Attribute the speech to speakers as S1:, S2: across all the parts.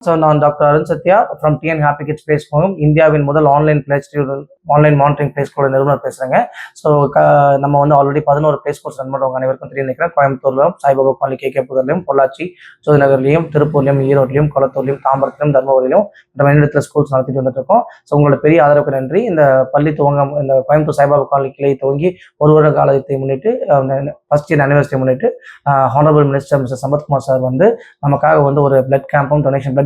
S1: So நான் doctor Arun Sathya from TN happy kids play ஸ்கூலும் இந்தியாவின் முதல் ஆன்லைன் மானிட்டரிங் பிளே ஸ்கூலோட நிறுவனர் பேசுகிறேங்க. ஸோ நம்ம வந்து ஆல்ரெடி 11 பிளே ஸ்கூல்ஸ் ரன் பண்ணுறவங்க அனைவருக்கும் தெரியும் நினைக்கிறேன். கோயம்புத்தூர்லையும், சாய்பாபா காலனி, கேகே புதர்லையும், பொள்ளாச்சி, ஜோதிநகர்லையும், திருப்பூர்லையும், ஈரோட்லையும், குளத்தூர்லையும், தாம்பரத்திலும், தர்மபுரியிலும் நம்ம இடத்துல ஸ்கூல்ஸ் நடத்திட்டு வந்துட்டு இருக்கோம். ஸோ உங்களோட பெரிய ஆதரவுக்கு நன்றி. இந்த பள்ளி இந்த கோயம்புத்தூர் சாய்பாபா காலனி கிளை துவங்கி ஒரு வருட காலத்தை முன்னிட்டு ஃபர்ஸ்ட் இயர் அனிவர்சரி முன்னிட்டு honourable minister mister Sampathkumar sir வந்து நமக்காக வந்து ஒரு பிளட்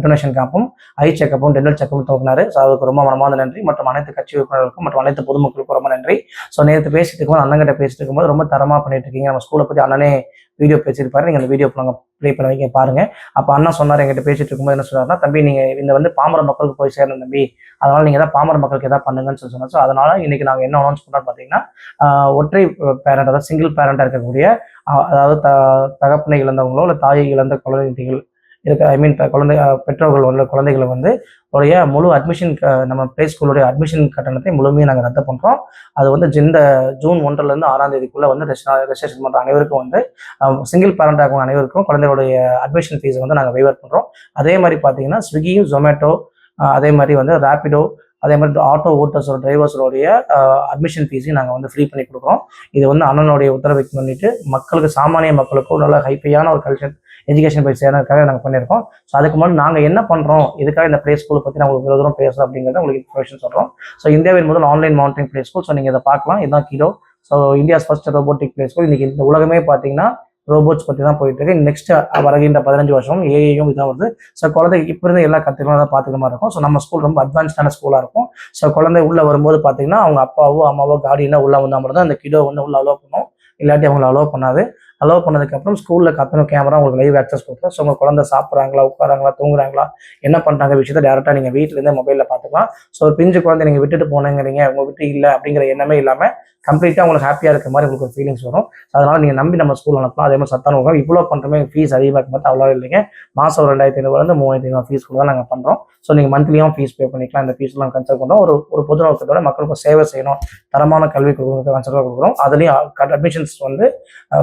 S1: டொனேஷன் கேம்பும் ஐ செக்கப்பும் டென்டல் செக்கப்பும் துவங்கினாரு. ஸோ அதுக்கு ரொம்ப மனமார்ந்த நன்றி. மற்றும் அனைத்து கட்சி உறுப்பினர்களுக்கும் மற்றும் அனைத்து பொதுமக்களுக்கும் ரொம்ப நன்றி. ஸோ நேற்று பேசிட்டு இருக்கும்போது அண்ணங்கிட்ட பேசிட்டு இருக்கும்போது ரொம்ப தரமாக பண்ணிட்டு இருக்கீங்க. நம்ம ஸ்கூலை பற்றி அண்ணனே வீடியோ பேசியிருப்பாரு. நீங்கள் அந்த வீடியோ நாங்கள் ப்ளே பண்ண வைக்க பாருங்க. அப்போ அண்ணா சொன்னார், எங்கிட்ட பேசிட்டு இருக்கும்போது என்ன சொன்னார்னா, தம்பி நீங்கள் இந்த வந்து பாமர மக்களுக்கு போய் சேரணும் தம்பி, அதனால நீங்கள் தான் பாமர மக்களுக்கு எதாவது பண்ணுங்கன்னு சொன்னார். ஸோ அதனால இன்னைக்கு நாங்கள் என்ன அனௌன்ஸ் பண்ணோம்னு பார்த்தீங்கன்னா, ஒற்றை பேரண்ட், அதாவது சிங்கிள் பேரண்டாக இருக்கக்கூடிய, அதாவது தகப்பனை இழந்தவங்களோ இல்லை தாயை இழந்த குழந்தைகள் குழந்தை பெற்றோர்கள் உள்ள குழந்தைகளை வந்து உடைய முழு அட்மிஷன், நம்ம பிளே ஸ்கூலுடைய அட்மிஷன் கட்டணத்தை முழுமையாக நாங்கள் ரத்து பண்ணுறோம். அது வந்து இந்த ஜூன் 1 6 தேதிக்குள்ளே வந்து ரெஜிஸ்ட்ரேஷன் பண்ணுற அனைவருக்கும் வந்து சிங்கிள் பேரண்டாக இருக்கும் அனைவருக்கும் குழந்தைகளுடைய அட்மிஷன் ஃபீஸ் வந்து நாங்கள் வெய்வர் பண்ணுறோம். அதே மாதிரி பார்த்தீங்கன்னா ஸ்விக்கியும், ஜொமேட்டோ, அதே மாதிரி வந்து ரேபிடோ, அதே மாதிரி ஆட்டோ ஓட்டர்ஸோட டிரைவர்ஸோடைய அட்மிஷன் ஃபீஸையும் நாங்கள் வந்து ஃப்ரீ பண்ணி கொடுக்குறோம். இது வந்து அண்ணனுடைய உத்தரவை பண்ணிட்டு மக்களுக்கு, சாமானிய மக்களுக்கும் நல்ல ஹைஃபையான ஒரு கல்ச்சர் எஜுகேஷன் போய் சேர்றதுக்காக நாங்கள் பண்ணியிருக்கோம். ஸோ அதுக்கு முன்னாடி நாங்கள் என்ன பண்ணுறோம், இதுக்காக இந்த பிளே ஸ்கூலை பற்றி நாங்கள் உங்களுக்கு தூரம் பேசுகிறோம் அப்படிங்கிறத உங்களுக்கு இன்ஃபர்மேஷன் சொல்கிறோம். ஸோ இந்தியாவின் முதல் online monitoring play school. So நீங்கள் இதை பார்க்கலாம். இதுதான் kilo. So India's first robotic play school. இன்னைக்கு இந்த உலகமே பார்த்தீங்கன்னா ரோபோட்ஸ் பற்றி தான் போயிட்டு இருக்கு. நெக்ஸ்ட் வருகின்ற 15 வருஷம் ஏஐயும் இதான் வருது. ஸோ குழந்தை இப்போ இருந்து எல்லா கற்றுக்கலாம் தான் பார்த்துக்க மாதிரி இருக்கும். ஸோ நம்ம ஸ்கூல் ரொம்ப அட்வான்ஸ்டான ஸ்கூலாக இருக்கும். ஸோ குழந்தை உள்ளே வரும்போது பார்த்தீங்கன்னா அவங்க அப்பாவோ அம்மாவோ கார்டியனோ உள்ளே வந்தால் மட்டும் தான் அந்த கிலோ வந்து உள்ள அலோவ் பண்ணும், இல்லாட்டி அவங்களை அலோவ் பண்ணாது. அலோவ் பண்ணதுக்கப்புறம் ஸ்கூலில் கட்டணும் கேமரா உங்களுக்கு லைவ் ஆக்சஸ் கொடுக்கும். ஸோ உங்கள் குழந்தை சாப்பிட்றாங்களா, உட்காராங்களா, தூங்குறாங்களா, என்ன பண்ணுறாங்க விஷயத்தை டேரெக்டாக நீங்கள் வீட்டிலேருந்தே மொபைலில் பார்த்துக்கலாம். ஸோ ஒரு பிஞ்சு குழந்தை நீங்கள் விட்டுட்டு போனேங்கிறீங்க, உங்கள் விட்டு இல்லை அப்படிங்கிற எண்ணமே இல்லாமல் கம்ப்ளீட்டாக உங்களுக்கு ஹாப்பியாக இருக்க மாதிரி உங்களுக்கு ஒரு ஃபீலிங்ஸ் வரும். அதனால் நீங்கள் நம்பி நம்ம ஸ்கூல் அனுப்பலாம். அதே மாதிரி சத்தான உங்கள் இவ்வளோ பண்ணுறமே ஃபீஸ் அதிகமாக பார்த்து அவ்வளோ இல்லைங்க. மாதம் 2500 3500 ஃபீஸ் கூட தான் நாங்கள் பண்ணுறோம். ஸோ நீங்கள் மந்த்லியும் ஃபீஸ் பே பண்ணிக்கலாம். இந்த ஃபீஸ்லாம் கன்சல்ட் பண்ணுறோம். ஒரு பொது நோக்கத்தோட மக்களுக்கு சேவை செய்யணும், தரமான கல்வி கொடுக்குறதுக்கு கன்சல்ட்டாக கொடுக்குறோம். அதுலேயும் அட்மிஷன்ஸ் வந்து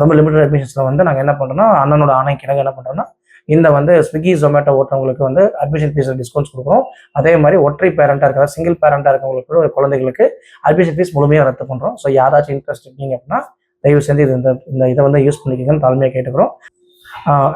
S1: ரொம்ப லிமிடெட் அட்மிஷன்ஸில் வந்து நாங்கள் என்ன பண்ணுறோம்னா, அண்ணனோட ஆணைக்கு எனக்கு என்ன பண்ணுறோம்னா, இந்த வந்து ஸ்விக்கி, ஜொமேட்டோ ஓட்டுறவங்களுக்கு வந்து அட்மிஷன் ஃபீஸில் டிஸ்கவுண்ட்ஸ் கொடுக்குறோம். அதே மாதிரி ஒற்றை பேரண்டாக இருக்கிற சிங்கிள் பேரண்டாக இருக்கவங்களுக்கு குழந்தைகளுக்கு அட்மிஷன் ஃபீஸ் முழுமையாக ரத்து பண்ணுறோம். ஸோ யாராச்சும் இன்ட்ரெஸ்ட் இருக்கீங்க அப்படின்னா தயவு செஞ்சு இந்த இதை வந்து யூஸ் பண்ணிக்கங்கன்னு தாழ்மையாக கேட்டுக்கிறோம்.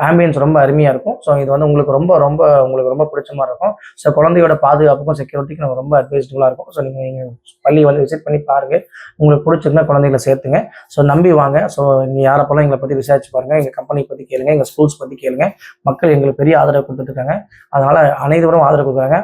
S1: ஆம்பியன்ஸ் ரொம்ப அருமையாக இருக்கும். ஸோ இது வந்து உங்களுக்கு ரொம்ப பிடிச்ச மாதிரி இருக்கும். ஸோ குழந்தையோட பாதுகாப்புக்கும் செக்யூரிட்டிக்கும் நம்ம ரொம்ப அட்வைஸ்ஃபுல்லாக இருக்கும். ஸோ நீங்கள் பள்ளி வந்து விசிட் பண்ணி பாருங்கள். உங்களுக்கு பிடிச்சிருந்தா குழந்தைகளை சேர்த்துங்க. ஸோ நம்பி வாங்க. ஸோ நீங்கள் யாரப்பெல்லாம் எங்களை பற்றி விசாரிச்சு பாருங்கள். எங்கள் கம்பெனி பற்றி கேளுங்க, எங்கள் ஸ்கூல்ஸ் பற்றி கேளுங்க. மக்கள் எங்களுக்கு பெரிய ஆதரவு கொடுத்துருக்காங்க. அதனால் அனைவரும் ஆதரவு கொடுக்குறாங்க.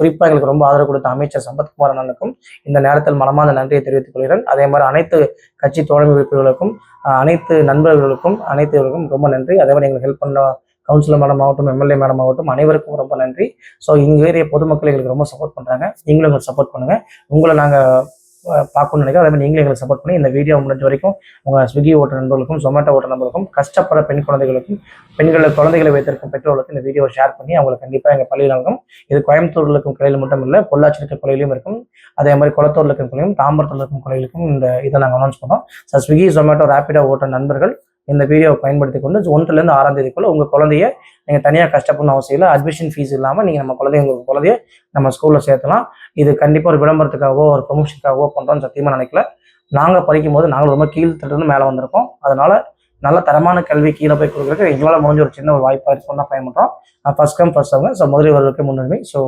S1: குறிப்பாக எங்களுக்கு ரொம்ப ஆதரவு கொடுத்த அமைச்சர் சம்பத்குமார் அண்ணனுக்கும் இந்த நேரத்தில் மனமார்ந்த நன்றியை தெரிவித்துக் கொள்கிறேன். அதே மாதிரி அனைத்து கட்சி தோழமை உறுப்பினர்களுக்கும், அனைத்து நண்பர்களுக்கும், அனைத்துவருக்கும் ரொம்ப நன்றி. அதே மாதிரி எங்களுக்கு ஹெல்ப் பண்ண கவுன்சிலர் மேடம் ஆகட்டும், எம்எல்ஏ மேடம் ஆகட்டும், அனைவருக்கும் ரொம்ப நன்றி. ஸோ இங்கே ஏறிய பொதுமக்கள் எங்களுக்கு ரொம்ப சப்போர்ட் பண்ணுறாங்க. நீங்களும் எங்களுக்கு சப்போர்ட் பண்ணுங்கள். உங்களை நாங்கள் பார்க்கணும்னு நினைக்கிறோம். அதே மாதிரி நீங்களும் எங்களுக்கு சப்போர்ட் பண்ணி இந்த வீடியோ முடிஞ்ச வரைக்கும் உங்கள் ஸ்விக்கி ஓட்டுற நண்பர்களுக்கும், ஜொமேட்டோ ஓட்டுற நண்பர்களுக்கும், கஷ்டப்படுற பெண் குழந்தைகளுக்கும், குழந்தைகளை வைத்திருக்கும் பெற்றோர்களுக்கும் இந்த வீடியோவை ஷேர் பண்ணி அவங்களுக்கு கண்டிப்பாக எங்கள் பள்ளியில் இருக்கும். இது கோயம்புத்தூரில் இருக்கும் கிளையில் மட்டும் இல்லை, பொள்ளாச்சி இருக்கிற கொலையிலும் இருக்கும். அதே மாதிரி குளத்தூரில் இருக்கிற கொலையும், தாம்பரத்தில் இருக்கும் கொலைகளுக்கும் இந்த இதை நாங்கள் அனௌன்ஸ் பண்ணோம். ஸோ ஸ்விக்கி, ஜொமேட்டோ, ரேபிடோ ஓட்டுற நண்பர்கள் இந்த வீடியோவை பயன்படுத்தி கொண்டு 1 6 தேதிக்குள்ள உங்கள் குழந்தைய நீங்கள் தனியாக கஷ்டப்படணும் அவசியம் இல்லை. அட்மிஷன் ஃபீஸ் இல்லாமல் நீங்கள் நம்ம உங்கள் குழந்தைய நம்ம ஸ்கூலில் சேர்த்தலாம். இது கண்டிப்பாக ஒரு விளம்பரத்துக்காகவோ ஒரு ப்ரொமோஷனுக்காகவோ பண்ணுறோன்னு சத்தியமாக நினைக்கல. நாங்கள் படிக்கும் போது நாங்கள் ரொம்ப கீழ்த்தட்டு மேலே வந்திருக்கோம். அதனால் நல்ல தரமான கல்வி கீழே போய் கொடுக்குறதுக்கு எங்களால் முடிஞ்ச ஒரு சின்ன ஒரு வாய்ப்பாக இருக்குன்னு தான் பயன்படுறோம். ஃபர்ஸ்ட் கம் ஃபர்ஸ்ட் அவங்க. ஸோ முதல்வர்களுக்கு முன்னுரிமை. ஸோ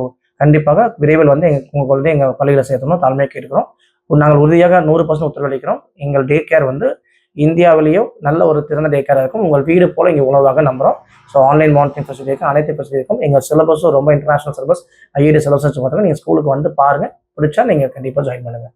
S1: கண்டிப்பாக விரைவில் வந்து உங்கள் குழந்தைய எங்கள் பள்ளியில் சேர்த்தணும் தாழ்மையாக கேட்கிறோம். நாங்கள் உறுதியாக 100% உத்தரவளிக்கிறோம். எங்கள் டே கேர் வந்து இந்தியாவிலேயும் நல்ல ஒரு திறந்த டே கேராக இருக்கும். உங்கள் வீடு போல இங்கே உணவாக நம்புகிறோம். ஸோ ஆன்லைன் மானிட்டரிங் ஃபெசிலிட்டி இருக்கும், அனைத்து ஃபெசிலிட்டி இருக்கும். எங்கள் சிலபஸும் ரொம்ப இன்டர்நேஷனல் சிலபஸ், ஐஐடி சிலபஸ் பார்த்தீங்கன்னா நீங்கள் ஸ்கூலுக்கு வந்து பாருங்கள். பிடிச்சா நீங்கள் கண்டிப்பாக ஜாயின் பண்ணுங்கள்.